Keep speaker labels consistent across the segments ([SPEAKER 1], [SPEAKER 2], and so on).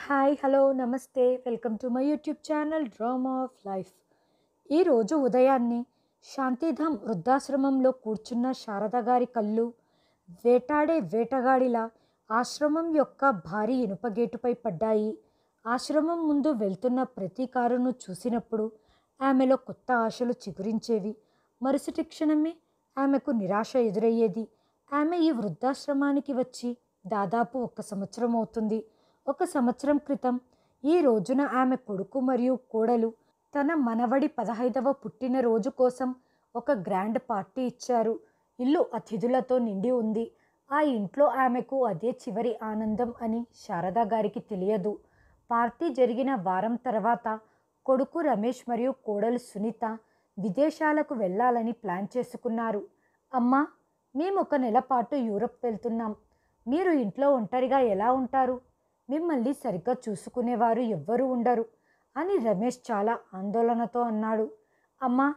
[SPEAKER 1] Hi hello నమస్తే welcome to my YouTube channel drama of life. ఈరోజు ఉదయాన్నే శాంతిధామ్ వృద్ధాశ్రమంలో కూర్చున్న శారద గారి కళ్ళు వేటాడే వేటగాడిలా ఆశ్రమం యొక్క భారీ ఇనుప గేటుపై పడ్డాయి. ఆశ్రమం ముందు వెళ్తున్న ప్రతి కారును చూసినప్పుడు ఆమెలో కొత్త ఆశలు చిగురించేవి. మరుసటి క్షణమే ఆమెకు నిరాశ ఎదురయ్యేది. ఆమె ఈ వృద్ధాశ్రమానికి వచ్చి దాదాపు 1 సంవత్సరం అవుతుంది. 1 సంవత్సరం క్రితం ఈ రోజున ఆమె కొడుకు మరియు కోడలు తన మనవడి 15వ పుట్టినరోజు కోసం ఒక గ్రాండ్ పార్టీ ఇచ్చారు. ఇల్లు అతిథులతో నిండి ఉంది. ఆ ఇంట్లో ఆమెకు అదే చివరి ఆనందం అని శారద గారికి తెలియదు. పార్టీ జరిగిన వారం తర్వాత కొడుకు రమేష్ మరియు కోడలు సునీత విదేశాలకు వెళ్ళాలని ప్లాన్ చేసుకున్నారు. అమ్మా, మేము 1 నెల పాటు యూరప్ వెళ్తున్నాం. మీరు ఇంట్లో ఒంటరిగా ఎలా ఉంటారు? మిమ్మల్ని సరిగ్గా చూసుకునేవారు ఎవ్వరూ ఉండరు అని రమేష్ చాలా ఆందోళనతో అన్నాడు. అమ్మా,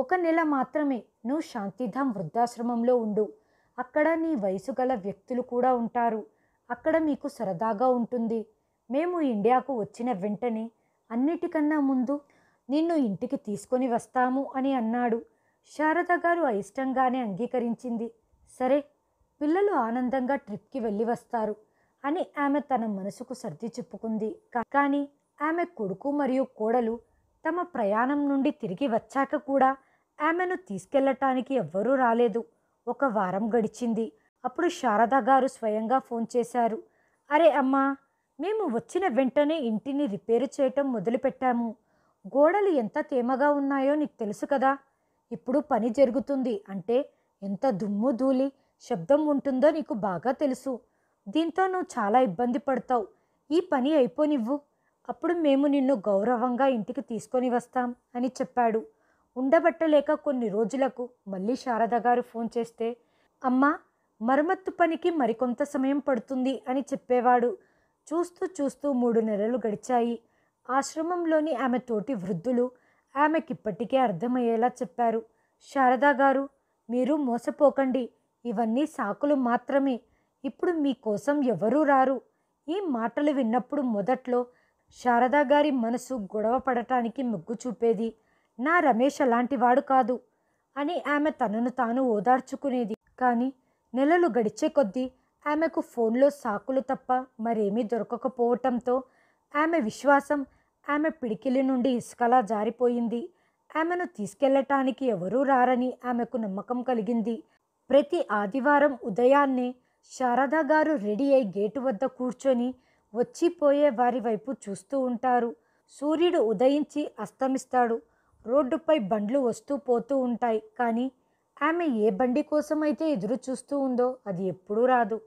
[SPEAKER 1] 1 నెల మాత్రమే నువ్వు శాంతిధామ్ వృద్ధాశ్రమంలో ఉండు. అక్కడ నీ వయసు గల వ్యక్తులు కూడా ఉంటారు. అక్కడ మీకు సరదాగా ఉంటుంది. మేము ఇండియాకు వచ్చిన వెంటనే అన్నిటికన్నా ముందు నిన్ను ఇంటికి తీసుకొని వస్తాము అని అన్నాడు. శారద గారు అయిష్టంగానే అంగీకరించింది. సరే, పిల్లలు ఆనందంగా ట్రిప్కి వెళ్ళి వస్తారు అని ఆమె తన మనసుకు సర్ది చెప్పుకుంది. కానీ ఆమె కొడుకు మరియు కోడలు తమ ప్రయాణం నుండి తిరిగి వచ్చాక కూడా ఆమెను తీసుకెళ్లటానికి ఎవ్వరూ రాలేదు. 1 వారం గడిచింది. అప్పుడు శారద గారు స్వయంగా ఫోన్ చేశారు. అరే అమ్మా, మేము వచ్చిన వెంటనే ఇంటిని రిపేరు చేయటం మొదలుపెట్టాము. గోడలు ఎంత తేమగా ఉన్నాయో నీకు తెలుసు కదా. ఇప్పుడు పని జరుగుతుంది అంటే ఎంత దుమ్ము ధూళి శబ్దం ఉంటుందో నీకు బాగా తెలుసు. దీంతో నువ్వు చాలా ఇబ్బంది పడతావు. ఈ పని అయిపోనివ్వు, అప్పుడు మేము నిన్ను గౌరవంగా ఇంటికి తీసుకొని వస్తాం అని చెప్పాడు. ఉండబట్టలేక కొన్ని రోజులకు మళ్ళీ శారద గారు ఫోన్ చేస్తే, అమ్మా, మరమ్మత్తు పనికి మరికొంత సమయం పడుతుంది అని చెప్పేవాడు. చూస్తూ చూస్తూ 3 నెలలు గడిచాయి. ఆశ్రమంలోని ఆమె తోటి వృద్ధులు ఆమెకిప్పటికే అర్థమయ్యేలా చెప్పారు. శారద గారు, మీరు మోసపోకండి. ఇవన్నీ సాకులు మాత్రమే. ఇప్పుడు మీకోసం ఎవరూ రారు. ఈ మాటలు విన్నప్పుడు మొదట్లో శారద గారి మనసు గొడవ పడటానికి మొగ్గు చూపేది. నా రమేష్ అలాంటివాడు కాదు అని ఆమె తనను తాను ఓదార్చుకునేది. కానీ నెలలు గడిచే కొద్దీ ఆమెకు ఫోన్లో సాకులు తప్ప మరేమీ దొరకకపోవటంతో ఆమె విశ్వాసం ఆమె పిడికిలి నుండి ఇసుకలా జారిపోయింది. ఆమెను తీసుకెళ్లటానికి ఎవరూ రారని ఆమెకు నమ్మకం కలిగింది. ప్రతి ఆదివారం ఉదయాన్నే శారద గారు రెడీ అయి గేటు వద్ద కూర్చొని వచ్చిపోయే వారి వైపు చూస్తూ ఉంటారు. సూర్యుడు ఉదయించి అస్తమిస్తాడు. రోడ్డుపై బండ్లు వస్తూ పోతూ ఉంటాయి. కానీ ఆమె ఏ బండి కోసమైతే ఎదురు చూస్తూ ఉందో అది ఎప్పుడూ రాదు.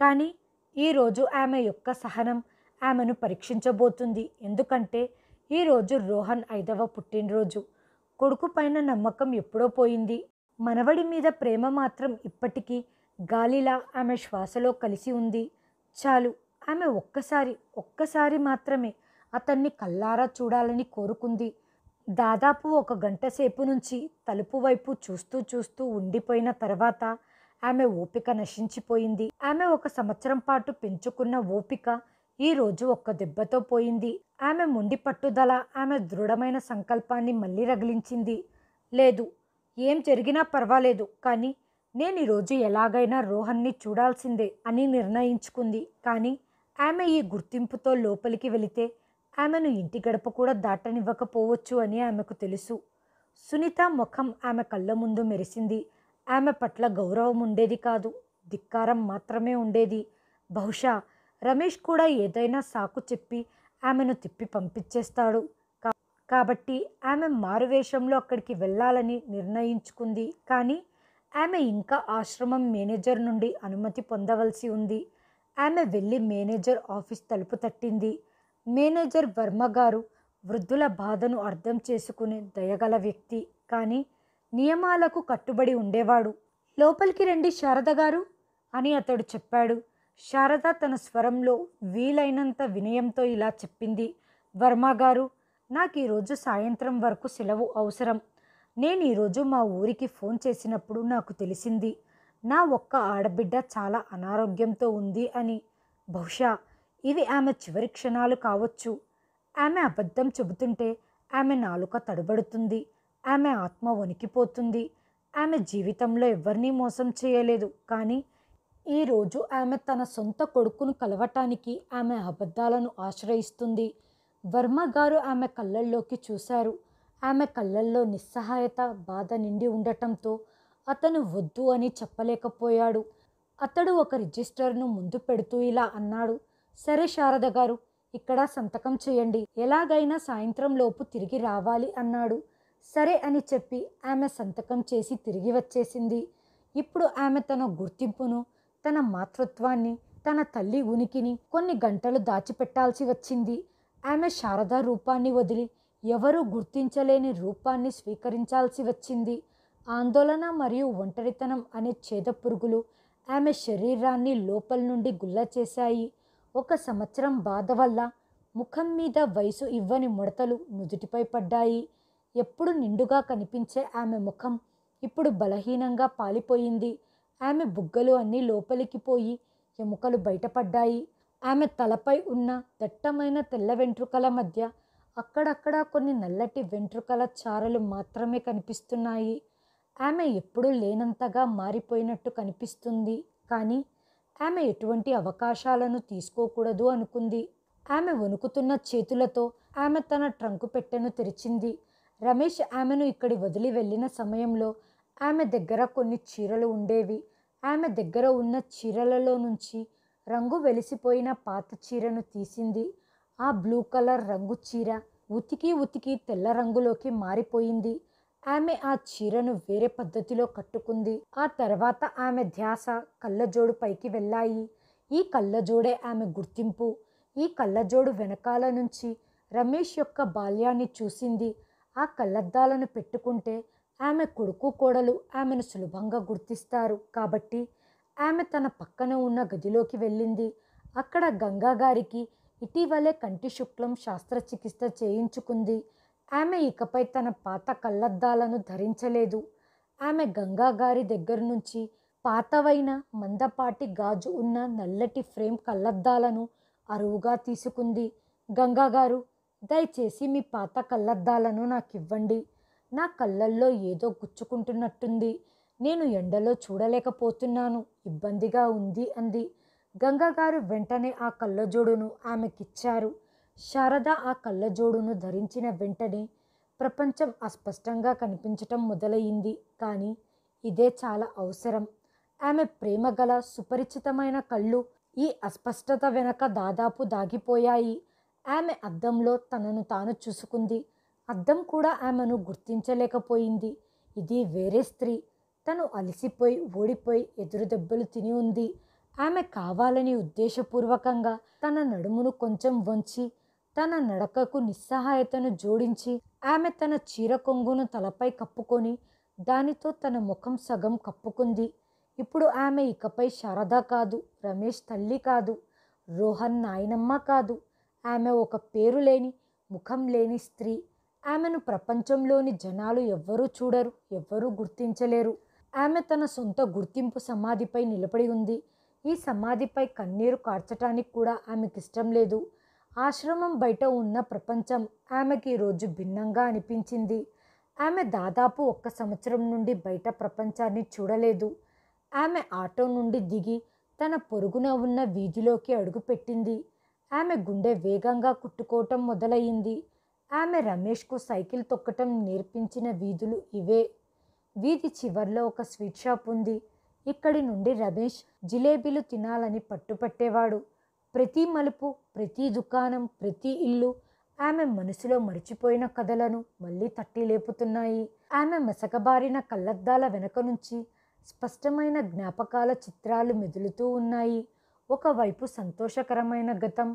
[SPEAKER 1] కానీ ఈరోజు ఆమె యొక్క సహనం ఆమెను పరీక్షించబోతుంది. ఎందుకంటే ఈరోజు రోహన్ 5వ పుట్టినరోజు. కొడుకు పైన నమ్మకం ఎప్పుడో పోయింది. మనవడి మీద ప్రేమ మాత్రం ఇప్పటికీ గాలిలా ఆమె శ్వాసలో కలిసి ఉంది. చాలు, ఆమె ఒక్కసారి మాత్రమే అతన్ని కల్లారా చూడాలని కోరుకుంది. దాదాపు 1 గంట సేపు నుంచి తలుపు వైపు చూస్తూ చూస్తూ ఉండిపోయిన తర్వాత ఆమె ఓపిక నశించిపోయింది. ఆమె 1 సంవత్సరం పాటు పెంచుకున్న ఓపిక ఈరోజు 1 దెబ్బతో పోయింది. ఆమె మొండి పట్టుదల ఆమె దృఢమైన సంకల్పాన్ని మళ్ళీ రగిలించింది. లేదు, ఏం జరిగినా పర్వాలేదు, కానీ నేను ఈరోజు ఎలాగైనా రోహన్ని చూడాల్సిందే అని నిర్ణయించుకుంది. కానీ ఆమె ఈ గుర్తింపుతో లోపలికి వెళితే ఆమెను ఇంటి గడప కూడా దాటనివ్వకపోవచ్చు అని ఆమెకు తెలుసు. సునీత ముఖం ఆమె కళ్ళ ముందు మెరిసింది. ఆమె పట్ల గౌరవం ఉండేది కాదు, ధిక్కారం మాత్రమే ఉండేది. బహుశా రమేష్ కూడా ఏదైనా సాకు చెప్పి ఆమెను తిప్పి పంపించేస్తాడు. కాబట్టి ఆమె మారువేషంలో అక్కడికి వెళ్ళాలని నిర్ణయించుకుంది. కానీ ఆమె ఇంకా ఆశ్రమం మేనేజర్ నుండి అనుమతి పొందవలసి ఉంది. ఆమె వెళ్ళి మేనేజర్ ఆఫీస్ తలుపు తట్టింది. మేనేజర్ వర్మ గారు వృద్ధుల బాధను అర్థం చేసుకునే దయగల వ్యక్తి, కానీ నియమాలకు కట్టుబడి ఉండేవాడు. లోపలికి రండి శారద గారు అని అతడు చెప్పాడు. శారద తన స్వరంలో వీలైనంత వినయంతో ఇలా చెప్పింది. వర్మ గారు, నాకు ఈరోజు సాయంత్రం వరకు సెలవు అవసరం. నేను ఈరోజు మా ఊరికి ఫోన్ చేసినప్పుడు నాకు తెలిసింది నా ఒక్క ఆడబిడ్డ చాలా అనారోగ్యంతో ఉంది అని. బహుశా ఇవి ఆమె చివరి క్షణాలు కావచ్చు. ఆమె అబద్ధం చెబుతుంటే ఆమె నాలుక తడబడుతుంది. ఆమె ఆత్మ వణికిపోతుంది. ఆమె జీవితంలో ఎవరినీ మోసం చేయలేదు, కానీ ఈరోజు ఆమె తన సొంత కొడుకును కలవటానికి ఆమె అబద్ధాలను ఆశ్రయిస్తుంది. వర్మ గారు ఆమె కళ్ళల్లోకి చూశారు. ఆమె కళ్ళల్లో నిస్సహాయత, బాధ నిండి ఉండటంతో అతను వద్దు అని చెప్పలేకపోయాడు. అతడు ఒక రిజిస్టర్ను ముందు పెడుతూ ఇలా అన్నాడు. సరే శారద గారు, ఇక్కడ సంతకం చేయండి. ఎలాగైనా సాయంత్రం లోపు తిరిగి రావాలి అన్నాడు. సరే అని చెప్పి ఆమె సంతకం చేసి తిరిగి వచ్చేసింది. ఇప్పుడు ఆమె తన గుర్తింపును, తన మాతృత్వాన్ని, తన తల్లి ఉనికిని కొన్ని గంటలు దాచిపెట్టాల్సి వచ్చింది. ఆమె శారదా రూపాన్ని వదిలి ఎవరూ గుర్తించలేని రూపాన్ని స్వీకరించాల్సి వచ్చింది. ఆందోళన మరియు ఒంటరితనం అనే చేద పురుగులు ఆమె శరీరాన్ని లోపల నుండి గుల్ల చేశాయి. 1 సంవత్సరం బాధ వల్ల ముఖం మీద వయసు ఇవ్వని ముడతలు నుదుటిపై పడ్డాయి. ఎప్పుడు నిండుగా కనిపించే ఆమె ముఖం ఇప్పుడు బలహీనంగా పాలిపోయింది. ఆమె బుగ్గలు అన్నీ లోపలికి పోయి ఎముకలు బయటపడ్డాయి. ఆమె తలపై ఉన్న దట్టమైన తెల్ల వెంట్రుకల మధ్య అక్కడక్కడ కొన్ని నల్లటి వెంట్రుకల చారలు మాత్రమే కనిపిస్తున్నాయి. ఆమె ఎప్పుడూ లేనంతగా మారిపోయినట్టు కనిపిస్తుంది. కానీ ఆమె ఎటువంటి అవకాశాలను తీసుకోకూడదు అనుకుంది. ఆమె వణుకుతున్న చేతులతో ఆమె తన ట్రంకు పెట్టెను తెరిచింది. రమేష్ ఆమెను ఇక్కడి వదిలి వెళ్ళిన సమయంలో ఆమె దగ్గర కొన్ని చీరలు ఉండేవి. ఆమె దగ్గర ఉన్న చీరలలో నుంచి రంగు వెలిసిపోయిన పాత చీరను తీసింది. ఆ బ్లూ కలర్ రంగు చీర ఉతికి ఉతికి తెల్ల రంగులోకి మారిపోయింది. ఆమె ఆ చీరను వేరే పద్ధతిలో కట్టుకుంది. ఆ తర్వాత ఆమె ధ్యాస కళ్ళజోడు పైకి వెళ్ళాయి. ఈ కళ్ళజోడే ఆమె గుర్తింపు. ఈ కళ్ళజోడు వెనకాల నుంచి రమేష్ యొక్క బాల్యాన్ని చూసింది. ఆ కళ్ళద్దాలను పెట్టుకుంటే ఆమె కొడుకు కోడలు ఆమెను సులభంగా గుర్తిస్తారు. కాబట్టి ఆమె తన పక్కన ఉన్న గదిలోకి వెళ్ళింది. అక్కడ గంగా గారికి ఇటీవలే కంటి శుక్లం శస్త్రచికిత్స చేయించుకుంది. ఆమె ఇకపై తన పాత కళ్ళద్దాలను ధరించలేదు. ఆమె గంగా గారి దగ్గర నుంచి పాతవైన మందపాటి గాజు ఉన్న నల్లటి ఫ్రేమ్ కళ్ళద్దాలను అరువుగా తీసుకుంది. గంగా గారు, దయచేసి మీ పాత కళ్ళద్దాలను నాకు ఇవ్వండి. నా కళ్ళల్లో ఏదో గుచ్చుకుంటున్నట్టుంది. నేను ఎండలో చూడలేకపోతున్నాను, ఇబ్బందిగా ఉంది అంది. గంగాగారు వెంటనే ఆ కళ్ళజోడును ఆమెకిచ్చారు. శారద ఆ కళ్ళజోడును ధరించిన వెంటనే ప్రపంచం అస్పష్టంగా కనిపించటం మొదలయ్యింది. కానీ ఇదే చాలా అవసరం. ఆమె ప్రేమ గల సుపరిచితమైన కళ్ళు ఈ అస్పష్టత వెనక దాదాపు దాగిపోయాయి. ఆమె అద్దంలో తనను తాను చూసుకుంది. అద్దం కూడా ఆమెను గుర్తించలేకపోయింది. ఇది వేరే స్త్రీ. తను అలసిపోయి ఓడిపోయి ఎదురు దెబ్బలు తిని ఉంది. ఆమె కావాలని ఉద్దేశపూర్వకంగా తన నడుమును కొంచెం వంచి తన నడకకు నిస్సహాయతను జోడించి ఆమె తన చీర కొంగును తలపై కప్పుకొని దానితో తన ముఖం సగం కప్పుకుంది. ఇప్పుడు ఆమె ఇకపై శారద కాదు, రమేష్ తల్లి కాదు, రోహన్ నాయనమ్మ కాదు. ఆమె ఒక పేరు లేని, ముఖం లేని స్త్రీ. ఆమెను ప్రపంచంలోని జనాలు ఎవ్వరూ చూడరు, ఎవ్వరూ గుర్తించలేరు. ఆమె తన సొంత గుర్తింపు సమాధిపై నిలబడి ఉంది. ఈ సమాధిపై కన్నీరు కార్చటానికి కూడా ఆమెకిష్టం లేదు. ఆశ్రమం బయట ఉన్న ప్రపంచం ఆమెకి ఈరోజు భిన్నంగా అనిపించింది. ఆమె దాదాపు 1 సంవత్సరం నుండి బయట ప్రపంచాన్ని చూడలేదు. ఆమె ఆటో నుండి దిగి తన పొరుగున ఉన్న వీధిలోకి అడుగుపెట్టింది. ఆమె గుండె వేగంగా కుట్టుకోవటం మొదలయ్యింది. ఆమె రమేష్కు సైకిల్ తొక్కటం నేర్పించిన వీధులు ఇవే. వీధి చివర్లో ఒక స్వీట్ షాప్ ఉంది. ఇక్కడి నుండి రమేష్ జిలేబీలు తినాలని పట్టుపట్టేవాడు. ప్రతి మలుపు, ప్రతి దుకాణం, ప్రతి ఇల్లు ఆమె మనసులో మరిచిపోయిన కథలను మళ్ళీ తట్టి లేపుతున్నాయి. ఆమె మసకబారిన కళ్ళద్దాల వెనక నుంచి స్పష్టమైన జ్ఞాపకాల చిత్రాలు మెదులుతూ ఉన్నాయి. ఒకవైపు సంతోషకరమైన గతం,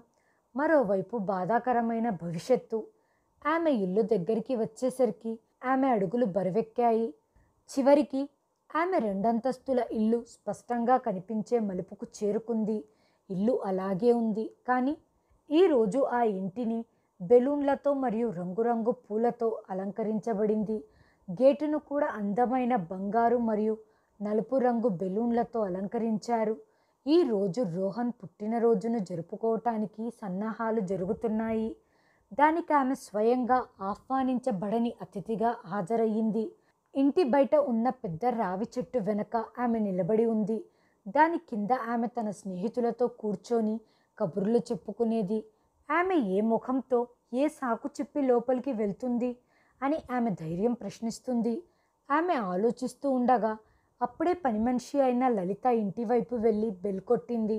[SPEAKER 1] మరోవైపు బాధాకరమైన భవిష్యత్తు. ఆమె ఇల్లు దగ్గరికి వచ్చేసరికి ఆమె అడుగులు బరువెక్కాయి. చివరికి ఆమె 2 అంతస్తుల ఇల్లు స్పష్టంగా కనిపించే మలుపుకు చేరుకుంది. ఇల్లు అలాగే ఉంది, కానీ ఈరోజు ఆ ఇంటిని బెలూన్లతో మరియు రంగురంగు పూలతో అలంకరించబడింది. గేటును కూడా అందమైన బంగారు మరియు నలుపు రంగు బెలూన్లతో అలంకరించారు. ఈరోజు రోహన్ పుట్టినరోజును జరుపుకోవటానికి సన్నాహాలు జరుగుతున్నాయి. దానికి ఆమె స్వయంగా ఆహ్వానించబడని అతిథిగా హాజరయ్యింది. ఇంటి బయట ఉన్న పెద్ద రావి చెట్టు వెనక ఆమె నిలబడి ఉంది. దాని కింద ఆమె తన స్నేహితులతో కూర్చొని కబుర్లు చెప్పుకునేది. ఆమె ఏ ముఖంతో ఏ సాకు చెప్పి లోపలికి వెళ్తుంది అని ఆమె ధైర్యం ప్రశ్నిస్తుంది. ఆమె ఆలోచిస్తూ ఉండగా అప్పుడే పని మనిషి అయిన లలిత ఇంటివైపు వెళ్ళి బెల్ కొట్టింది.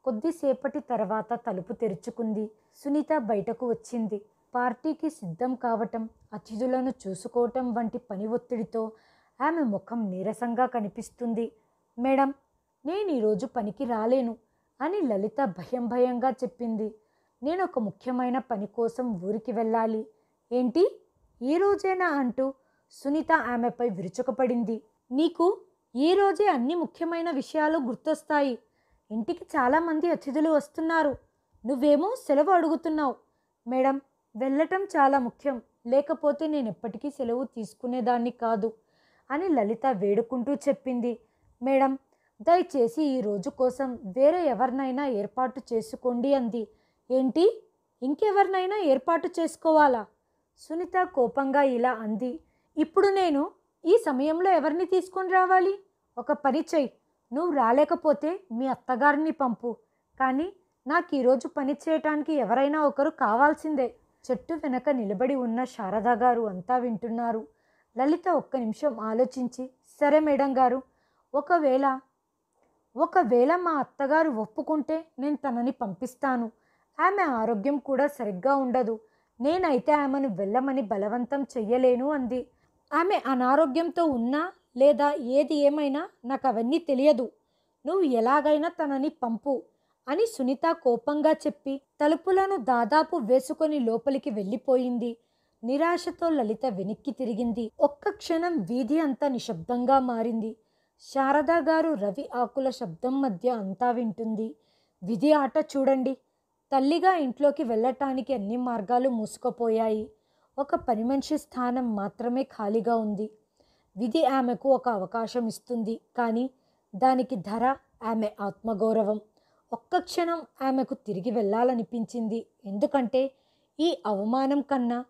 [SPEAKER 1] కొద్దిసేపటి తర్వాత తలుపు తెరుచుకుంది. సునీత బయటకు వచ్చింది. పార్టీకి సిద్ధం కావటం, అతిథులను చూసుకోవటం వంటి పని ఒత్తిడితో ఆమె ముఖం నీరసంగా కనిపిస్తుంది. మేడం, నేను ఈరోజు పనికి రాలేను అని లలిత భయంగా చెప్పింది. నేను ఒక ముఖ్యమైన పని కోసం ఊరికి వెళ్ళాలి. ఏంటి, ఈరోజేనా అంటూ సునీత ఆమెపై విరుచుకుపడింది. నీకు ఈరోజే అన్ని ముఖ్యమైన విషయాలు గుర్తొస్తాయి. ఇంటికి చాలామంది అతిథులు వస్తున్నారు. నువ్వేమో సెలవు అడుగుతున్నావు. మేడం, వెళ్ళటం చాలా ముఖ్యం, లేకపోతే నేను ఎప్పటికీ సెలవు తీసుకునేదాన్ని కాదు అని లలిత వేడుకుంటూ చెప్పింది. మేడం, దయచేసి ఈ రోజు కోసం వేరే ఎవరినైనా ఏర్పాటు చేసుకోండి అంది. ఏంటి, ఇంకెవరినైనా ఏర్పాటు చేసుకోవాలా? సునీత కోపంగా ఇలా అంది. ఇప్పుడు నేను ఈ సమయంలో ఎవరిని తీసుకొని రావాలి? ఒక పని చెయ్యి, నువ్వు రాలేకపోతే మీ అత్తగారిని పంపు. కానీ నాకు ఈరోజు పని చేయటానికి ఎవరైనా ఒకరు కావాల్సిందే. చెట్టు వెనక నిలబడి ఉన్న శారద గారు అంతా వింటున్నారు. లలిత ఒక్క నిమిషం ఆలోచించి, సరే మేడం గారు, ఒకవేళ మా అత్తగారు ఒప్పుకుంటే నేను తనని పంపిస్తాను. ఆమె ఆరోగ్యం కూడా సరిగ్గా ఉండదు. నేనైతే ఆమెను వెళ్ళమని బలవంతం చెయ్యలేను అంది. ఆమె అనారోగ్యంతో ఉన్నా లేదా ఏది ఏమైనా నాకు అవన్నీ తెలియదు. నువ్వు ఎలాగైనా తనని పంపు అని సునీత కోపంగా చెప్పి తలుపులను దాదాపు వేసుకొని లోపలికి వెళ్ళిపోయింది. నిరాశతో లలిత వెనక్కి తిరిగింది. ఒక్క క్షణం వీధి అంతా నిశ్శబ్దంగా మారింది. శారదా గారు రవి ఆకుల శబ్దం మధ్య అంతా వింటుంది. విధి ఆట చూడండి. తల్లిగా ఇంట్లోకి వెళ్ళటానికి అన్ని మార్గాలు మూసుకుపోయాయి. ఒక పని మనిషి స్థానం మాత్రమే ఖాళీగా ఉంది. విధి ఆమెకు ఒక అవకాశం ఇస్తుంది, కానీ దానికి ధర ఆమె ఆత్మగౌరవం. ఒక్క క్షణం ఆమెకు తిరిగి వెళ్ళాలనిపించింది. ఎందుకంటే ఈ అవమానం కన్నా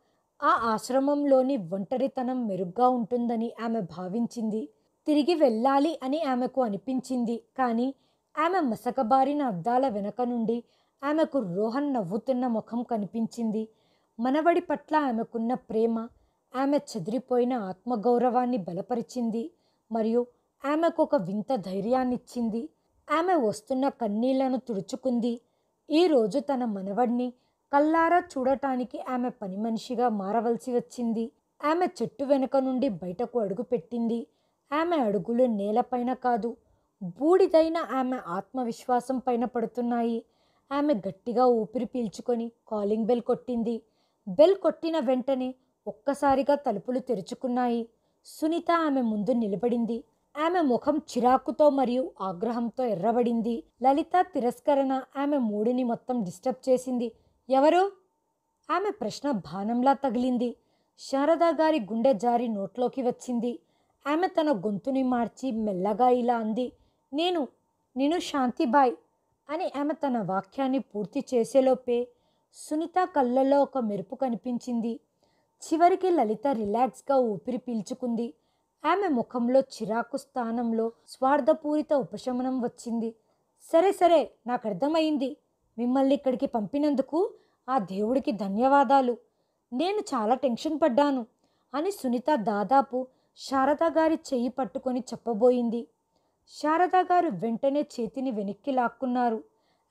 [SPEAKER 1] ఆ ఆశ్రమంలోని ఒంటరితనం మెరుగ్గా ఉంటుందని ఆమె భావించింది. తిరిగి వెళ్ళాలి అని ఆమెకు అనిపించింది. కానీ ఆమె మసకబారిన అద్దాల వెనక నుండి ఆమెకు రోహన్ నవ్వుతున్న ముఖం కనిపించింది. మనవడి పట్ల ఆమెకున్న ప్రేమ ఆమె చెదిరిపోయిన ఆత్మగౌరవాన్ని బలపరిచింది మరియు ఆమెకు ఒక వింత ధైర్యాన్నిచ్చింది. ఆమె వస్తున్న కన్నీళ్లను తుడుచుకుంది. ఈరోజు తన మనవడిని కల్లారా చూడటానికి ఆమె పని మనిషిగా మారవలసి వచ్చింది. ఆమె చెట్టు వెనుక నుండి బయటకు అడుగుపెట్టింది. ఆమె అడుగులు నేలపైన కాదు, బూడిదైన ఆమె ఆత్మవిశ్వాసం పైన పడుతున్నాయి. ఆమె గట్టిగా ఊపిరి పీల్చుకొని కాలింగ్ బెల్ కొట్టింది. బెల్ కొట్టిన వెంటనే ఒక్కసారిగా తలుపులు తెరుచుకున్నాయి. సునీత ఆమె ముందు నిలబడింది. ఆమె ముఖం చిరాకుతో మరియు ఆగ్రహంతో ఎర్రబడింది. లలిత తిరస్కరణ ఆమె మూడిని మొత్తం డిస్టర్బ్ చేసింది. ఎవరు? ఆమె ప్రశ్న బాణంలా తగిలింది. శారదా గారి గుండె జారి నోట్లోకి వచ్చింది. ఆమె తన గొంతుని మార్చి మెల్లగా ఇలా అంది. నేను శాంతిబాయ్ అని ఆమె తన వాక్యాన్ని పూర్తి చేసేలోపే సునీత కళ్ళల్లో ఒక మెరుపు కనిపించింది. చివరికి లలిత రిలాక్స్గా ఊపిరి పీల్చుకుంది. ఆమె ముఖంలో చిరాకు స్థానంలో స్వార్థపూరిత ఉపశమనం వచ్చింది. సరే, నాకు అర్థమైంది. మిమ్మల్ని ఇక్కడికి పంపినందుకు ఆ దేవుడికి ధన్యవాదాలు. నేను చాలా టెన్షన్ పడ్డాను అని సునీత దాదాపు శారదా గారి చెయ్యి పట్టుకొని చెప్పబోయింది. శారదా గారు వెంటనే చేతిని వెనక్కి లాక్కున్నారు.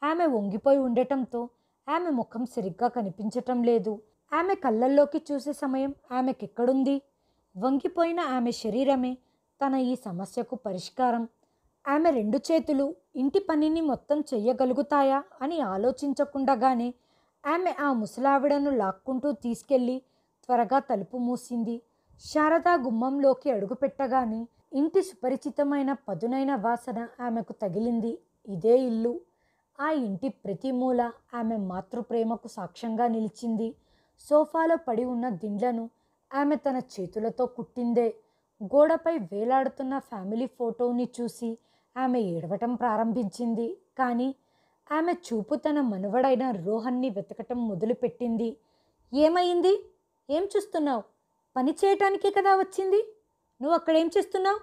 [SPEAKER 1] ఆమె వంగిపోయి ఉండటంతో ఆమె ముఖం సరిగ్గా కనిపించటం లేదు. ఆమె కళ్ళల్లోకి చూసే సమయం ఆమెకెక్కడుంది? వంగిపోయిన ఆమె శరీరమే తన ఈ సమస్యకు పరిష్కారం. ఆమె రెండు చేతులు ఇంటి పనిని మొత్తం చెయ్యగలుగుతాయా అని ఆలోచించకుండానే ఆమె ఆ ముసలావిడను లాక్కుంటూ తీసుకెళ్ళి త్వరగా తలుపు మూసింది. శారదా గుమ్మంలోకి అడుగుపెట్టగానే ఇంటి సుపరిచితమైన పదునైన వాసన ఆమెకు తగిలింది. ఇదే ఇల్లు. ఆ ఇంటి ప్రతి మూల ఆమె మాతృప్రేమకు సాక్ష్యంగా నిలిచింది. సోఫాలో పడి ఉన్న దిండ్లను ఆమె తన చేతులతో కుట్టిందే. గోడపై వేలాడుతున్న ఫ్యామిలీ ఫోటోని చూసి ఆమె ఏడవటం ప్రారంభించింది. కానీ ఆమె చూపు తన మనవడైన రోహన్ని వెతకటం మొదలుపెట్టింది. ఏమైంది? ఏం చూస్తున్నావు? పని చేయటానికే కదా వచ్చింది. నువ్వు అక్కడేం చేస్తున్నావు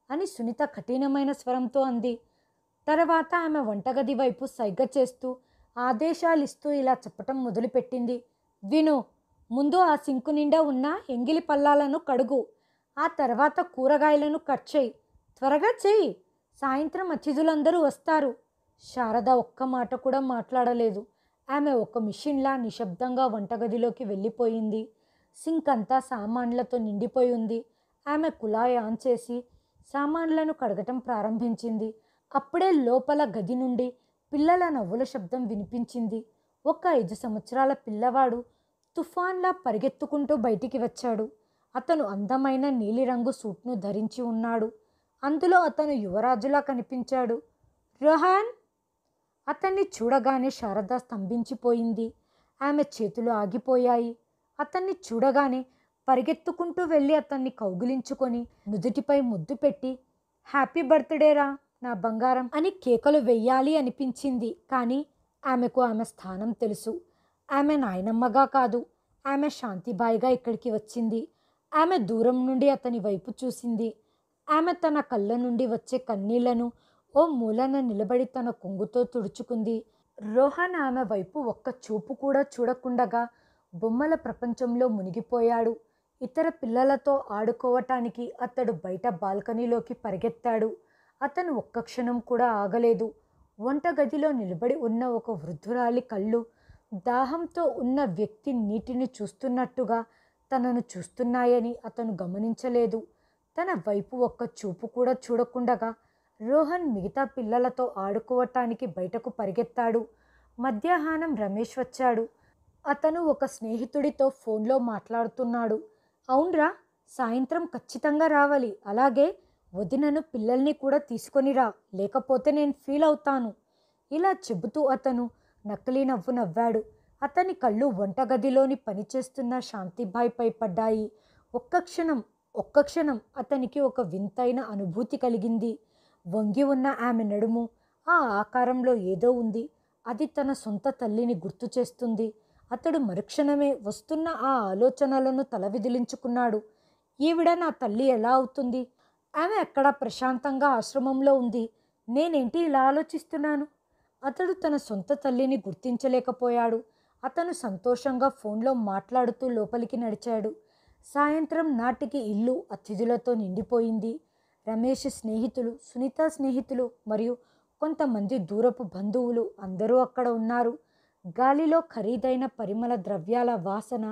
[SPEAKER 1] అని సునీత కఠినమైన స్వరంతో అంది. తర్వాత ఆమె వంటగది వైపు సైగ చేస్తూ ఆదేశాలిస్తూ ఇలా చెప్పటం మొదలుపెట్టింది. విను, ముందు ఆ సింకు నిండా ఉన్న ఎంగిలి పల్లాలను కడుగు. ఆ తర్వాత కూరగాయలను కట్ చేయి. త్వరగా చెయ్యి. సాయంత్రం అతిథులందరూ వస్తారు. శారద ఒక్క మాట కూడా మాట్లాడలేదు. ఆమె ఒక మిషన్లా నిశ్శబ్దంగా వంటగదిలోకి వెళ్ళిపోయింది. సింక్ అంతా సామాన్లతో నిండిపోయి ఉంది. ఆమె కుళాయి ఆన్ చేసి సామాన్లను కడగటం ప్రారంభించింది. అప్పుడే లోపల గది నుండి పిల్లల నవ్వుల శబ్దం వినిపించింది. ఒక 5 సంవత్సరాల పిల్లవాడు తుఫాన్లా పరిగెత్తుకుంటూ బయటికి వచ్చాడు. అతను అందమైన నీలిరంగు సూట్ను ధరించి ఉన్నాడు. అందులో అతను యువరాజులా కనిపించాడు. రోహన్! అతన్ని చూడగానే శారద స్తంభించిపోయింది. ఆమె చేతులు ఆగిపోయాయి. అతన్ని చూడగానే పరిగెత్తుకుంటూ వెళ్ళి అతన్ని కౌగిలించుకొని నుదుటిపై ముద్దు పెట్టి హ్యాపీ బర్త్డేరా నా బంగారం అని కేకలు వెయ్యాలి అనిపించింది. కానీ ఆమెకు ఆమె స్థానం తెలుసు. ఆమె నాయనమ్మగా కాదు, ఆమె శాంతిబాయిగా ఇక్కడికి వచ్చింది. ఆమె దూరం నుండి అతని వైపు చూసింది. ఆమె తన కళ్ళ నుండి వచ్చే కన్నీళ్లను ఓ మూలన నిలబడి తన కొంగుతో తుడుచుకుంది. రోహన్ ఆమె వైపు ఒక్క చూపు కూడా చూడకుండగా బొమ్మల ప్రపంచంలో మునిగిపోయాడు. ఇతర పిల్లలతో ఆడుకోవటానికి అతడు బయట బాల్కనీలోకి పరిగెత్తాడు. అతను ఒక్క క్షణం కూడా ఆగలేదు. వంటగదిలో నిలబడి ఉన్న ఒక వృద్ధురాలి కళ్ళు దాహంతో ఉన్న వ్యక్తి నీటిని చూస్తున్నట్టుగా తనను చూస్తున్నాయని అతను గమనించలేదు. తన వైపు ఒక్క చూపు కూడా చూడకుండగా రోహన్ మిగతా పిల్లలతో ఆడుకోవటానికి బయటకు పరిగెత్తాడు. మధ్యాహ్నం రమేష్ వచ్చాడు. అతను ఒక స్నేహితుడితో ఫోన్లో మాట్లాడుతున్నాడు. అవునరా, సాయంత్రం ఖచ్చితంగా రావాలి. అలాగే వదినను పిల్లల్ని కూడా తీసుకొని రా, లేకపోతే నేను ఫీల్ అవుతాను. ఇలా చెబుతూ అతను నకిలీ నవ్వు నవ్వాడు. అతని కళ్ళు వంటగదిలోని పనిచేస్తున్న శాంతిబాయిపై పడ్డాయి. ఒక్క క్షణం అతనికి ఒక వింతైన అనుభూతి కలిగింది. వంగి ఉన్న ఆమె నడుము, ఆ ఆకారంలో ఏదో ఉంది. అది తన సొంత తల్లిని గుర్తు చేస్తుంది. అతడు మరుక్షణమే వస్తున్న ఆ ఆలోచనలను తల విదిలించుకున్నాడు. ఈవిడ నా తల్లి ఎలా అవుతుంది? ఆమె అక్కడ ప్రశాంతంగా ఆశ్రమంలో ఉంది. నేనేంటి ఇలా ఆలోచిస్తున్నాను? అతడు తన సొంత తల్లిని గుర్తించలేకపోయాడు. అతను సంతోషంగా ఫోన్లో మాట్లాడుతూ లోపలికి నడిచాడు. సాయంత్రం నాటికి ఇల్లు అతిథులతో నిండిపోయింది. రమేష్ స్నేహితులు, సునీత స్నేహితులు మరియు కొంతమంది దూరపు బంధువులు అందరూ అక్కడ ఉన్నారు. గాలిలో ఖరీదైన పరిమళ ద్రవ్యాల వాసన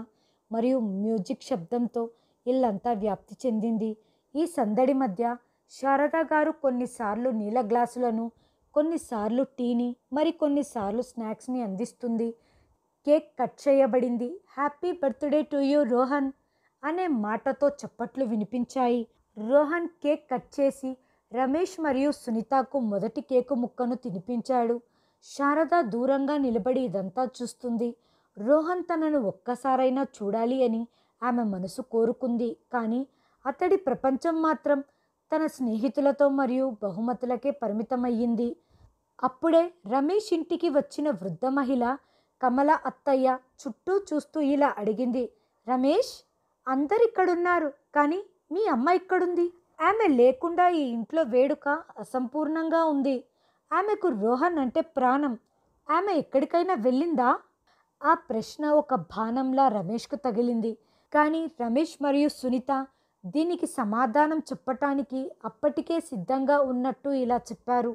[SPEAKER 1] మరియు మ్యూజిక్ శబ్దంతో ఇల్లంతా వ్యాప్తి చెందింది. ఈ సందడి మధ్య శారద గారు కొన్నిసార్లు నీళ్ళ గ్లాసులను, కొన్నిసార్లు టీని, మరికొన్నిసార్లు స్నాక్స్ని అందిస్తుంది. కేక్ కట్ చేయబడింది. Happy birthday to you Rohan అనే మాటతో చప్పట్లు వినిపించాయి. రోహన్ కేక్ కట్ చేసి రమేష్ మరియు సునీతకు మొదటి కేకు ముక్కను తినిపించాడు. శారద దూరంగా నిలబడి ఇదంతా చూస్తుంది. రోహన్ తనను ఒక్కసారైనా చూడాలి అని ఆమె మనసు కోరుకుంది. కానీ అతడి ప్రపంచం మాత్రం తన స్నేహితులతో మరియు బహుమతులకే పరిమితమయ్యింది. అప్పుడే రమేష్ ఇంటికి వచ్చిన వృద్ధ మహిళ కమల అత్తయ్య చుట్టూ చూస్తూ ఇలా అడిగింది. రమేష్, అందరిక్కడున్నారు, కానీ మీ అమ్మ ఇక్కడుంది. ఆమె లేకుండా ఈ ఇంట్లో వేడుక అసంపూర్ణంగా ఉంది. ఆమెకు రోహన్ అంటే ప్రాణం. ఆమె ఎక్కడికైనా వెళ్ళిందా? ఆ ప్రశ్న ఒక బాణంలా రమేష్కు తగిలింది. కానీ రమేష్ మరియు సునీత దీనికి సమాధానం చెప్పటానికి అప్పటికే సిద్ధంగా ఉన్నట్టు ఇలా చెప్పారు.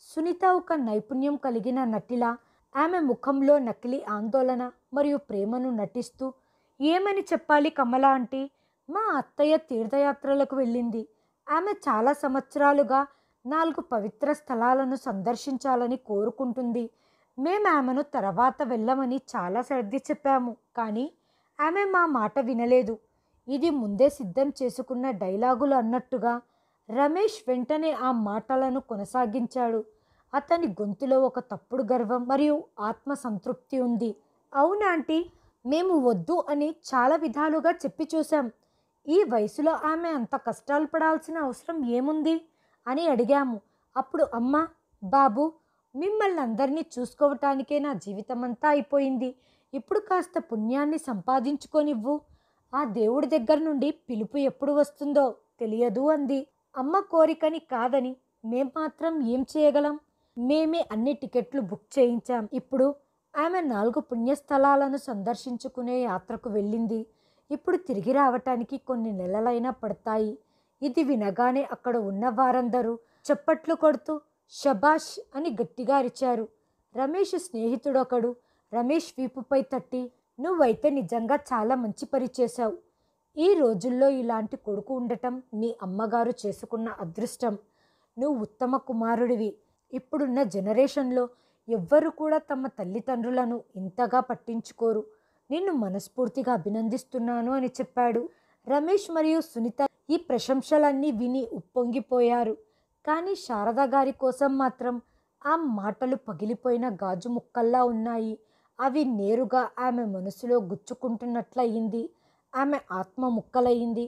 [SPEAKER 1] సునీత ఒక నైపుణ్యం కలిగిన నటిలా ఆమె ముఖంలో నకిలీ ఆందోళన మరియు ప్రేమను నటిస్తూ, ఏమని చెప్పాలి కమల ఆంటీ, మా అత్తయ్య తీర్థయాత్రలకు వెళ్ళింది. ఆమె చాలా సంవత్సరాలుగా 4 పవిత్ర స్థలాలను సందర్శించాలని కోరుకుంటుంది. మేము ఆమెను తర్వాత వెళ్ళమని చాలా సర్ది చెప్పాము, కానీ ఆమె మా మాట వినలేదు. ఇది ముందే సిద్ధం చేసుకున్న డైలాగులు అన్నట్టుగా రమేష్ వెంటనే ఆ మాటలను కొనసాగించాడు. అతని గొంతులో ఒక తప్పుడు గర్వం మరియు ఆత్మ సంతృప్తి ఉంది. అవునాంటీ, మేము వద్దు అని చాలా విధాలుగా చెప్పి చూసాం. ఈ వయసులో ఆమె అంత కష్టాలు పడాల్సిన అవసరం ఏముంది అని అడిగాము. అప్పుడు అమ్మ, బాబు, మిమ్మల్ని అందరినీ చూసుకోవటానికే నా జీవితమంతా అయిపోయింది. ఇప్పుడు కాస్త పుణ్యాన్ని సంపాదించుకొనివ్వు. ఆ దేవుడి దగ్గర నుండి పిలుపు ఎప్పుడు వస్తుందో తెలియదు అంది. అమ్మ కోరికని కాదని మేం మాత్రం ఏం చేయగలం? మేమే అన్ని టికెట్లు బుక్ చేయించాం. ఇప్పుడు ఆమె 4 పుణ్యస్థలాలను సందర్శించుకునే యాత్రకు వెళ్ళింది. ఇప్పుడు తిరిగి రావటానికి కొన్ని నెలలైనా పడతాయి. ఇది వినగానే అక్కడ ఉన్న వారందరూ చప్పట్లు కొడుతూ షబాష్ అని గట్టిగా అరిచారు. రమేష్ స్నేహితుడొకడు రమేష్ వీపుపై తట్టి, నువ్వైతే నిజంగా చాలా మంచి పని చేశావు. ఈ రోజుల్లో ఇలాంటి కొడుకు ఉండటం నీ అమ్మగారు చేసుకున్న అదృష్టం. నువ్వు ఉత్తమ కుమారుడివి. ఇప్పుడున్న జనరేషన్లో ఎవ్వరు కూడా తమ తల్లిదండ్రులను ఇంతగా పట్టించుకోరు. నిన్ను మనస్ఫూర్తిగా అభినందిస్తున్నాను అని చెప్పాడు. రమేష్ మరియు సునీత ఈ ప్రశంసలన్నీ విని ఉప్పొంగిపోయారు. కానీ శారద గారి కోసం మాత్రం ఆ మాటలు పగిలిపోయిన గాజు ముక్కల్లా ఉన్నాయి. అవి నేరుగా ఆమె మనసులో గుచ్చుకుంటున్నట్లయింది. ఆమె ఆత్మ ముక్కలయింది.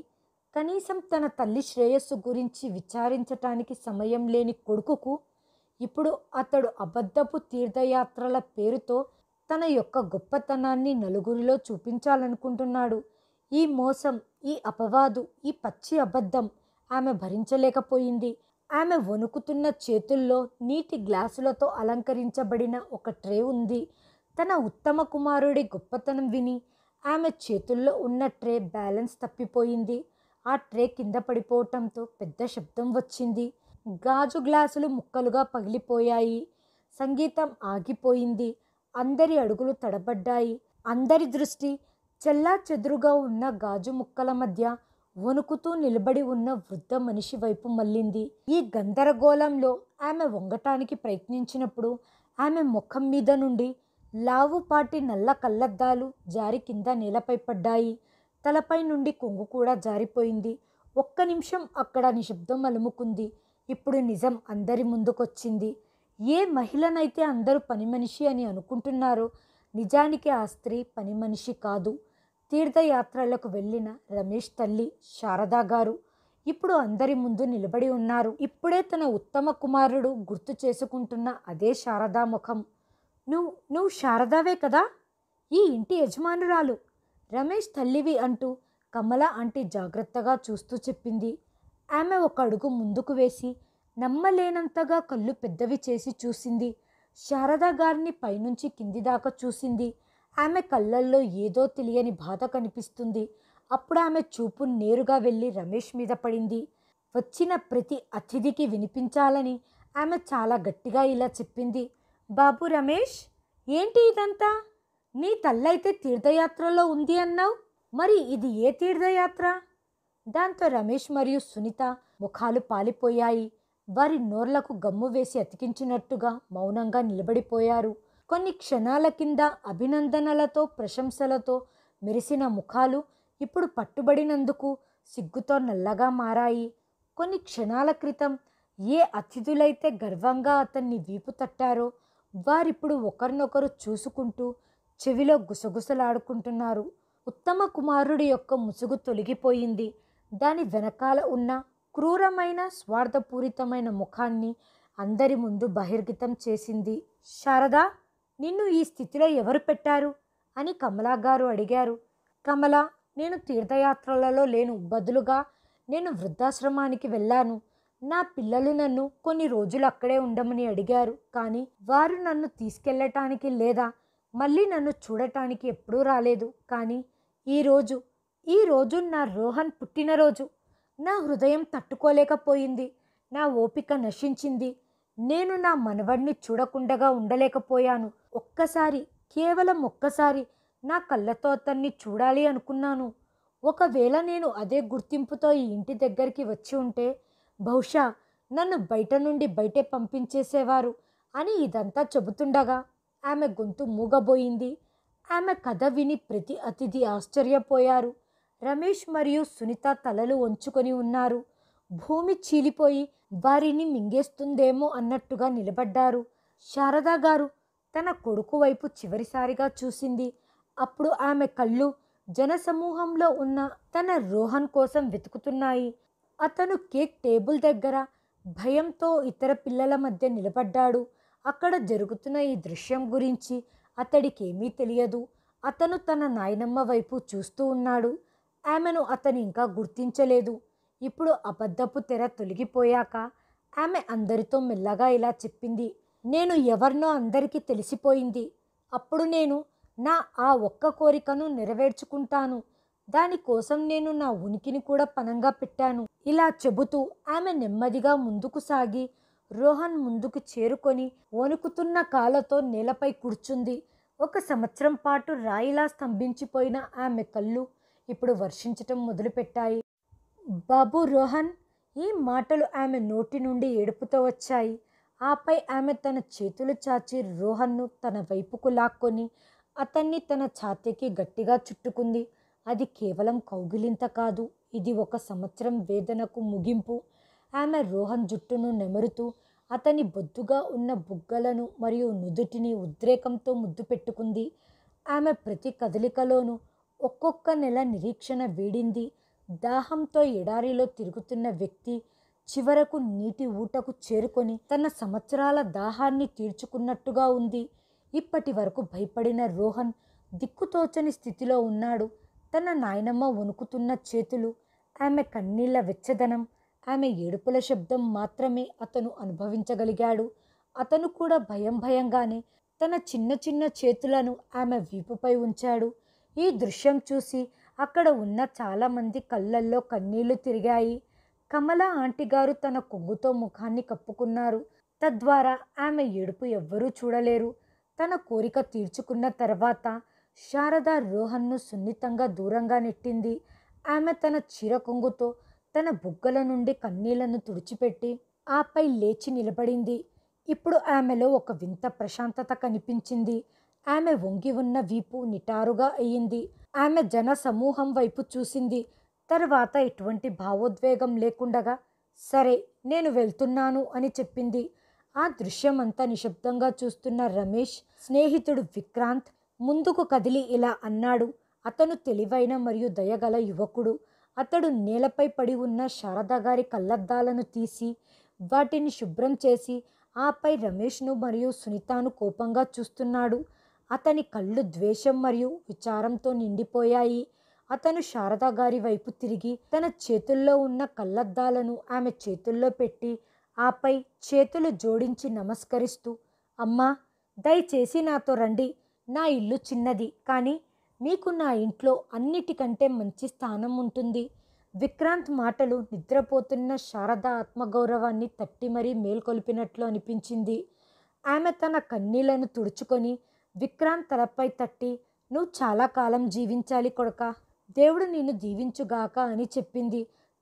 [SPEAKER 1] కనీసం తన తల్లి శ్రేయస్సు గురించి విచారించటానికి సమయం లేని కొడుకుకు ఇప్పుడు అతడు అబద్ధపు తీర్థయాత్రల పేరుతో తన యొక్క గొప్పతనాన్ని నలుగురిలో చూపించాలనుకుంటున్నాడు. ఈ మోసం, ఈ అపవాదు, ఈ పచ్చి అబద్ధం ఆమె భరించలేకపోయింది. ఆమె వణుకుతున్న చేతుల్లో నీటి గ్లాసులతో అలంకరించబడిన ఒక ట్రే ఉంది. తన ఉత్తమ కుమారుడి గొప్పతనం విని ఆమె చేతుల్లో ఉన్న ట్రే బ్యాలెన్స్ తప్పిపోయింది. ఆ ట్రే కింద పడిపోవటంతో పెద్ద శబ్దం వచ్చింది. గాజు గ్లాసులు ముక్కలుగా పగిలిపోయాయి. సంగీతం ఆగిపోయింది. అందరి అడుగులు తడబడ్డాయి. అందరి దృష్టి చెల్లా చెదురుగా ఉన్న గాజు ముక్కల మధ్య వణుకుతూ నిలబడి ఉన్న వృద్ధ మనిషి వైపు మళ్ళింది. ఈ గందరగోళంలో ఆమె వంగటానికి ప్రయత్నించినప్పుడు ఆమె ముఖం మీద నుండి లావుపాటి నల్ల కళ్ళద్దాలు జారి కింద నేలపై పడ్డాయి. తలపై నుండి కొంగు కూడా జారిపోయింది. ఒక్క నిమిషం అక్కడ నిశ్శబ్దం అలుముకుంది. ఇప్పుడు నిజం అందరి ముందుకొచ్చింది. ఏ మహిళనైతే అందరూ పని మనిషి అని అనుకుంటున్నారో నిజానికి ఆ స్త్రీ పని మనిషి కాదు. తీర్థయాత్రలకు వెళ్ళిన రమేష్ తల్లి శారదా గారు ఇప్పుడు అందరి ముందు నిలబడి ఉన్నారు. ఇప్పుడే తన ఉత్తమ కుమారుడు గుర్తు చేసుకుంటున్న అదే శారదా ముఖం. నువ్వు శారదావే కదా, ఈ ఇంటి యజమానురాలు. రమేష్ తల్లివి అంటూ కమల ఆంటీ జాగ్రత్తగా చూస్తూ చెప్పింది. ఆమె ఒక అడుగు ముందుకు వేసి నమ్మలేనంతగా కళ్ళు పెద్దవి చేసి చూసింది. శారదా గారిని పైనుంచి కింది దాకా చూసింది. ఆమె కళ్ళల్లో ఏదో తెలియని బాధ కనిపిస్తుంది. అప్పుడు ఆమె చూపు నేరుగా వెళ్ళి రమేష్ మీద పడింది. వచ్చిన ప్రతి అతిథికి వినిపించాలని ఆమె చాలా గట్టిగా ఇలా చెప్పింది. బాబు రమేష్, ఏంటి ఇదంతా? నీ తల్లైతే తీర్థయాత్రలో ఉంది అన్నావు, మరి ఇది ఏ తీర్థయాత్ర? దాంతో రమేష్ మరియు సునీత ముఖాలు పాలిపోయాయి. వారి నోర్లకు గమ్ము వేసి అతికించినట్టుగా మౌనంగా నిలబడిపోయారు. కొన్ని క్షణాల కింద అభినందనలతో ప్రశంసలతో మెరిసిన ముఖాలు ఇప్పుడు పట్టుబడినందుకు సిగ్గుతో నల్లగా మారాయి. కొన్ని క్షణాల క్రితం ఏ అతిథులైతే గర్వంగా అతన్ని వీపు తట్టారో వారిప్పుడు ఒకరినొకరు చూసుకుంటూ చెవిలో గుసగుసలాడుకుంటున్నారు. ఉత్తమ కుమారుడి యొక్క ముసుగు తొలగిపోయింది. దాని వెనకాల ఉన్న క్రూరమైన స్వార్థపూరితమైన ముఖాన్ని అందరి ముందు బహిర్గతం చేసింది. శారదా, నిన్ను ఈ స్థితిలో ఎవరు పెట్టారు అని కమలా గారు అడిగారు. కమల, నేను తీర్థయాత్రలలో లేను, బదులుగా నేను వృద్ధాశ్రమానికి వెళ్ళాను. నా పిల్లలు నన్ను కొన్ని రోజులు అక్కడే ఉండమని అడిగారు. కానీ వారు నన్ను తీసుకెళ్ళటానికి లేదా మళ్ళీ నన్ను చూడటానికి ఎప్పుడూ రాలేదు. కానీ ఈరోజు నా రోహన్ పుట్టినరోజు. నా హృదయం తట్టుకోలేకపోయింది. నా ఓపిక నశించింది. నేను నా మనవడిని చూడకుండా ఉండలేకపోయాను. కేవలం ఒక్కసారి నా కళ్ళతో అతన్ని చూడాలి అనుకున్నాను. ఒకవేళ నేను అదే గుర్తింపుతో ఈ ఇంటి దగ్గరికి వచ్చి ఉంటే బహుశా నన్ను బయట నుండి బయటే పంపించేసేవారు అని ఇదంతా చెబుతుండగా ఆమె గొంతు మూగబోయింది. ఆమె కథ విని ప్రతి అతిథి ఆశ్చర్యపోయారు. రమేష్ మరియు సునీత తలలు వంచుకొని ఉన్నారు. భూమి చీలిపోయి వారిని మింగేస్తుందేమో అన్నట్టుగా నిలబడ్డారు. శారదా గారు తన కొడుకు వైపు చివరిసారిగా చూసింది. అప్పుడు ఆమె కళ్ళు జనసమూహంలో ఉన్న తన రోహన్ కోసం వెతుకుతున్నాయి. అతను కేక్ టేబుల్ దగ్గర భయంతో ఇతర పిల్లల మధ్య నిలబడ్డాడు. అక్కడ జరుగుతున్న ఈ దృశ్యం గురించి అతడికేమీ తెలియదు. అతను తన నాయనమ్మ వైపు చూస్తూ ఉన్నాడు. ఆమెను అతను ఇంకా గుర్తించలేదు. ఇప్పుడు అబద్ధపు తెర తొలగిపోయాక ఆమె అందరితో మెల్లగా ఇలా చెప్పింది. నేను ఎవరినో అందరికీ తెలిసిపోయింది. అప్పుడు నేను నా ఆ ఒక్క కోరికను నెరవేర్చుకుంటాను. దానికోసం నేను నా ఉనికిని కూడా పణంగా పెట్టాను. ఇలా చెబుతూ ఆమె నెమ్మదిగా ముందుకు సాగి రోహన్ ముందుకు చేరుకొని వణుకుతున్న కాళ్ళతో నేలపై కూర్చుంది. 1 సంవత్సరం పాటు రాయిలా స్తంభించిపోయిన ఆమె కళ్ళు ఇప్పుడు వర్షించటం మొదలుపెట్టాయి. బాబు రోహన్! ఈ మాటలు ఆమె నోటి నుండి ఏడుపుతో వచ్చాయి. ఆపై ఆమె తన చేతులు చాచి రోహన్ను తన వైపుకు లాక్కొని అతన్ని తన ఛాతీకి గట్టిగా చుట్టుకుంది. అది కేవలం కౌగిలింత కాదు, ఇది 1 సంవత్సరం వేదనకు ముగింపు. ఆమె రోహన్ జుట్టును నెమరుతూ అతని బొద్దుగా ఉన్న బుగ్గలను మరియు నుదుటిని ఉద్రేకంతో ముద్దు పెట్టుకుంది. ఆమె ప్రతి కదలికలోనూ ఒక్కొక్క నెల నిరీక్షణ వీడింది. దాహంతో ఎడారిలో తిరుగుతున్న వ్యక్తి చివరకు నీటి ఊటకు చేరుకొని తన సంవత్సరాల దాహాన్ని తీర్చుకున్నట్టుగా ఉంది. ఇప్పటి వరకు భయపడిన రోహన్ దిక్కుతోచని స్థితిలో ఉన్నాడు. తన నాయనమ్మ వణుకుతున్న చేతులు, ఆమె కన్నీళ్ల వెచ్చదనం, ఆమె ఏడుపుల శబ్దం మాత్రమే అతను అనుభవించగలిగాడు. అతను కూడా భయంగానే తన చిన్న చిన్న చేతులను ఆమె వీపుపై ఉంచాడు. ఈ దృశ్యం చూసి అక్కడ ఉన్న చాలామంది కళ్ళల్లో కన్నీళ్లు తిరిగాయి. కమల ఆంటీగారు తన కొంగుతో ముఖాన్ని కప్పుకున్నారు. తద్వారా ఆమె ఏడుపు ఎవ్వరూ చూడలేరు. తన కోరిక తీర్చుకున్న తర్వాత శారద రోహన్ను సున్నితంగా దూరంగా నెట్టింది. ఆమె తన చీర కొంగుతో తన బుగ్గల నుండి కన్నీళ్లను తుడిచిపెట్టి ఆపై లేచి నిలబడింది. ఇప్పుడు ఆమెలో ఒక వింత ప్రశాంతత కనిపించింది. ఆమె వంగి ఉన్న వీపు నిటారుగా అయ్యింది. ఆమె జన సమూహం వైపు చూసింది. తర్వాత ఎటువంటి భావోద్వేగం లేకుండగా సరే, నేను వెళ్తున్నాను అని చెప్పింది. ఆ దృశ్యమంతా నిశ్శబ్దంగా చూస్తున్న రమేష్ స్నేహితుడు విక్రాంత్ ముందుకు కదిలి ఇలా అన్నాడు. అతను తెలివైన మరియు దయగల యువకుడు. అతడు నేలపై పడి ఉన్న శారద గారి కళ్ళద్దాలను తీసి వాటిని శుభ్రం చేసి ఆపై రమేష్ను మరియు సునీతను కోపంగా చూస్తున్నాడు. అతని కళ్ళు ద్వేషం మరియు విచారంతో నిండిపోయాయి. అతను శారద గారి వైపు తిరిగి తన చేతుల్లో ఉన్న కళ్ళద్దాలను ఆమె చేతుల్లో పెట్టి ఆపై చేతులు జోడించి నమస్కరిస్తూ, అమ్మా, దయచేసి నాతో రండి. నా ఇల్లు చిన్నది, కానీ మీకు నా ఇంట్లో అన్నిటికంటే మంచి స్థానం ఉంటుంది. విక్రాంత్ మాటలు నిద్రపోతున్న శారద ఆత్మగౌరవాన్ని తట్టి మరీ మేల్కొల్పినట్లు అనిపించింది. ఆమె తన కన్నీళ్లను తుడుచుకొని విక్రాంత్ తలపై తట్టి, నువ్వు చాలా కాలం జీవించాలి కొడకా, దేవుడు నిన్ను దీవించుగాక అని చెప్పింది.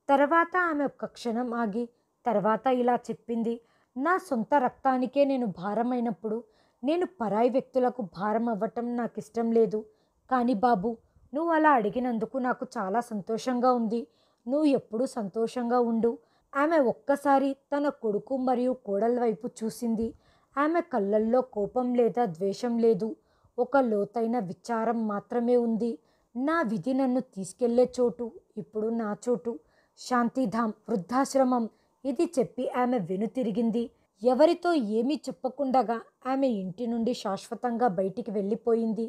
[SPEAKER 1] తర్వాత ఆమె ఒక్క క్షణం ఆగి తర్వాత ఇలా చెప్పింది. నా సొంత రక్తానికే నేను భారమైనప్పుడు నేను పరాయి వ్యక్తులకు భారం అవ్వటం నాకు ఇష్టం లేదు. కానీ బాబు, నువ్వు అలా అడిగినందుకు నాకు చాలా సంతోషంగా ఉంది. నువ్వు ఎప్పుడూ సంతోషంగా ఉండు. ఆమె ఒక్కసారి తన కొడుకు మరియు కోడల వైపు చూసింది. ఆమె కళ్ళల్లో కోపం లేదా ద్వేషం లేదు, ఒక లోతైన విచారం మాత్రమే ఉంది. నా విధి నన్ను తీసుకెళ్లే చోటు ఇప్పుడు నా చోటు, శాంతిధామ్ వృద్ధాశ్రమం. ఇది చెప్పి ఆమె వెనుతిరిగింది. ఎవరితో ఏమీ చెప్పకుండగా ఆమె ఇంటి నుండి శాశ్వతంగా బయటికి వెళ్ళిపోయింది.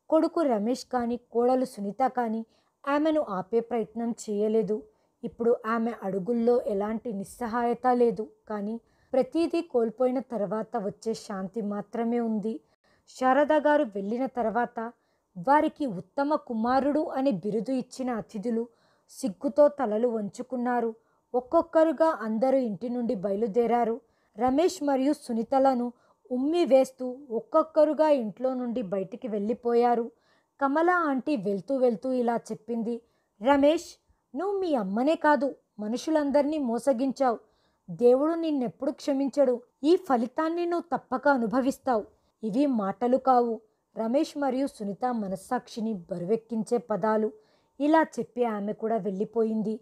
[SPEAKER 1] కొడుకు రమేష్ కానీ కోడలు సునీత కానీ ఆమెను ఆపే ప్రయత్నం చేయలేదు. ఇప్పుడు ఆమె అడుగుల్లో ఎలాంటి నిస్సహాయత లేదు, కానీ ప్రతిదీ కోల్పోయిన తర్వాత వచ్చే శాంతి మాత్రమే ఉంది. శారద గారు వెళ్ళిన తర్వాత వారికి ఉత్తమ కుమారుడు అనే బిరుదు ఇచ్చిన అతిథులు సిగ్గుతో తలలు వంచుకున్నారు. ఒక్కొక్కరుగా అందరూ ఇంటి నుండి బయలుదేరారు. రమేష్ మరియు సునీతలను ఉమ్మి వేస్తూ ఒక్కొక్కరుగా ఇంట్లో నుండి బయటికి వెళ్ళిపోయారు. కమల ఆంటీ వెళ్తూ వెళ్తూ ఇలా చెప్పింది. రమేష్, నువ్వు మీ అమ్మనే కాదు, మనుషులందరినీ మోసగించావు. దేవుడు నిన్నెప్పుడు క్షమించడు. ఈ ఫలితాన్ని నువ్వు తప్పక అనుభవిస్తావు. ఇవి మాటలు కావు, రమేష్ మరియు సునీత మనస్సాక్షిని బరువెక్కించే పదాలు. ఇలా చెప్పి ఆమె కూడా వెళ్ళిపోయింది.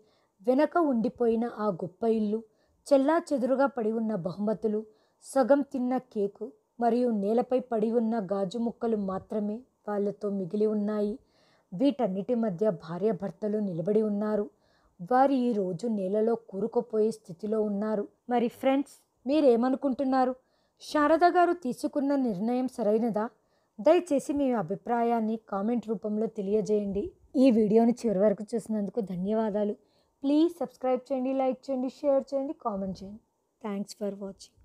[SPEAKER 1] వెనక ఉండిపోయిన ఆ గొప్ప ఇల్లు, చెల్లా చెదురుగా పడి ఉన్న బహుమతులు, సగం తిన్న కేకు మరియు నేలపై పడి ఉన్న గాజు ముక్కలు మాత్రమే వాళ్ళతో మిగిలి ఉన్నాయి. వీటన్నిటి మధ్య భార్యాభర్తలు నిలబడి ఉన్నారు. వారు ఈరోజు నేలలో కూరుకుపోయే స్థితిలో ఉన్నారు. మరి ఫ్రెండ్స్, మీరేమనుకుంటున్నారు? శారద గారు తీసుకున్న నిర్ణయం సరైనదా? దయచేసి మీ అభిప్రాయాన్ని కామెంట్ రూపంలో తెలియజేయండి. ఈ వీడియోని చివరి వరకు చూసినందుకు ధన్యవాదాలు. ప్లీజ్ సబ్స్క్రైబ్ చేయండి, లైక్ చేయండి, షేర్ చేయండి, కామెంట్ చేయండి. Thanks for watching.